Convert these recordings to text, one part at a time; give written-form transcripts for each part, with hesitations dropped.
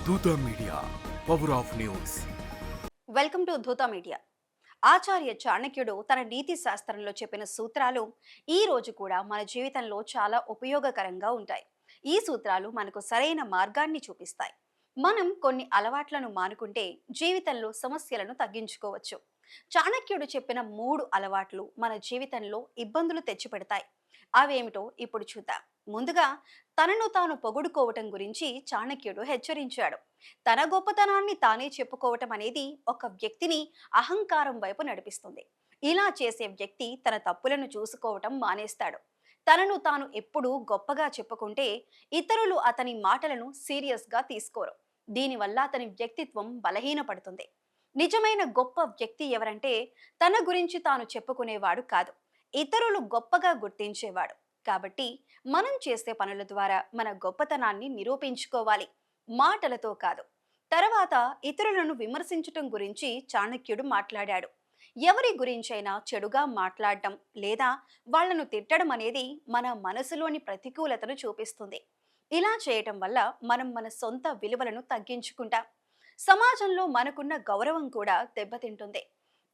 దూత media, power of news. Welcome to Dhoota media. Acharya చాణక్యుడు తన నీతి శాస్త్రంలో చెప్పిన సూత్రాలు ఈ రోజు కూడా మన జీవితంలో చాలా ఉపయోగకరంగా ఉంటాయి. ఈ సూత్రాలు మనకు సరైన మార్గాన్ని చూపిస్తాయి. మనం కొన్ని అలవాట్లను మానుకుంటే జీవితంలో సమస్యలను తగ్గించుకోవచ్చు. చాణక్యుడు చెప్పిన 3 అలవాట్లు మన జీవితంలో ఇబ్బందులు తెచ్చిపెడతాయి. అవేమిటో ఇప్పుడు చూద్దాం. ముందుగా, తనను తాను పొగుడుకోవటం గురించి చాణక్యుడు హెచ్చరించాడు. తన గొప్పతనాన్ని తానే చెప్పుకోవటం అనేది ఒక వ్యక్తిని అహంకారం వైపు నడిపిస్తుంది. ఇలా చేసే వ్యక్తి తన తప్పులను చూసుకోవటం మానేస్తాడు. తనను తాను ఎప్పుడూ గొప్పగా చెప్పుకుంటే ఇతరులు అతని మాటలను సీరియస్గా తీసుకోరు. దీనివల్ల అతని వ్యక్తిత్వం బలహీనపడుతుంది. నిజమైన గొప్ప వ్యక్తి ఎవరంటే తన గురించి తాను చెప్పుకునేవాడు కాదు, ఇతరులు గొప్పగా గుర్తించేవాడు. కాబట్టి మనం చేసే పనుల ద్వారా మన గొప్పతనాన్ని నిరూపించుకోవాలి, మాటలతో కాదు. తర్వాత, ఇతరులను విమర్శించటం గురించి చాణక్యుడు మాట్లాడాడు. ఎవరి గురించైనా చెడుగా మాట్లాడటం లేదా వాళ్ళను తిట్టడం అనేది మన మనసులోని ప్రతికూలతను చూపిస్తుంది. ఇలా చేయటం వల్ల మనం మన సొంత విలువలను తగ్గించుకుంటాం. సమాజంలో మనకున్న గౌరవం కూడా దెబ్బతింటుంది.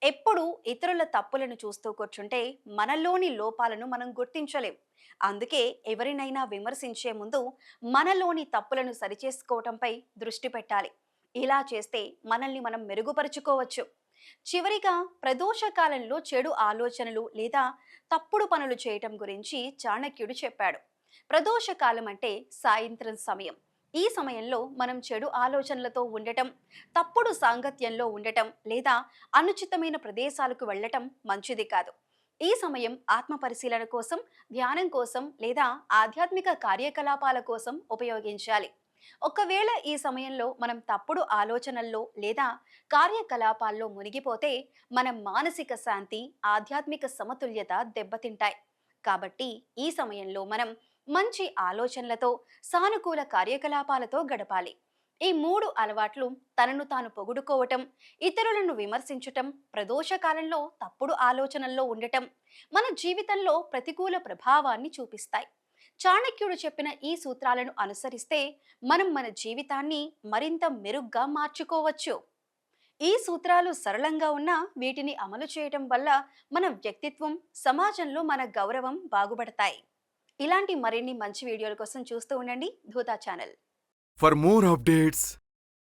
ఎప్పుడూ ఇతరుల తప్పులను చూస్తూ కూర్చుంటే మనలోని లోపాలను మనం గుర్తించలేం. అందుకే ఎవరినైనా విమర్శించే ముందు మనలోని తప్పులను సరిచేసుకోవటంపై దృష్టి పెట్టాలి. ఇలా చేస్తే మనల్ని మనం మెరుగుపరుచుకోవచ్చు. చివరిగా, ప్రదోష కాలంలో చెడు ఆలోచనలు లేదా తప్పుడు పనులు చేయటం గురించి చాణక్యుడు చెప్పాడు. ప్రదోష కాలం అంటే సాయంత్రం సమయం. ఈ సమయంలో మనం చెడు ఆలోచనలతో ఉండటం, తప్పుడు సాంగత్యంలో ఉండటం లేదా అనుచితమైన ప్రదేశాలకు వెళ్ళటం మంచిది కాదు. ఈ సమయం ఆత్మ పరిశీలన కోసం, ధ్యానం కోసం లేదా ఆధ్యాత్మిక కార్యకలాపాల కోసం ఉపయోగించాలి. ఒకవేళ ఈ సమయంలో మనం తప్పుడు ఆలోచనల్లో లేదా కార్యకలాపాల్లో మునిగిపోతే మన మానసిక శాంతి, ఆధ్యాత్మిక సమతుల్యత దెబ్బతింటాయి. కాబట్టి ఈ సమయంలో మనం మంచి ఆలోచనలతో, సానుకూల కార్యకలాపాలతో గడపాలి. ఈ 3 అలవాట్లు, తనను తాను పొగుడుకోవటం, ఇతరులను విమర్శించటం, ప్రదోష కాలంలో తప్పుడు ఆలోచనల్లో ఉండటం, మన జీవితంలో ప్రతికూల ప్రభావాన్ని చూపిస్తాయి. చాణక్యుడు చెప్పిన ఈ సూత్రాలను అనుసరిస్తే మనం మన జీవితాన్ని మరింత మెరుగ్గా మార్చుకోవచ్చు. ఈ సూత్రాలు సరళంగా ఉన్నా వీటిని అమలు చేయటం వల్ల మన వ్యక్తిత్వం, సమాజంలో మన గౌరవం బాగుపడతాయి. ఇలాంటి మరిన్ని మంచి వీడియోల కోసం చూస్తూ ఉండండి Dhoota channel. For more updates,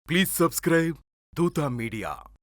please subscribe Dhoota media.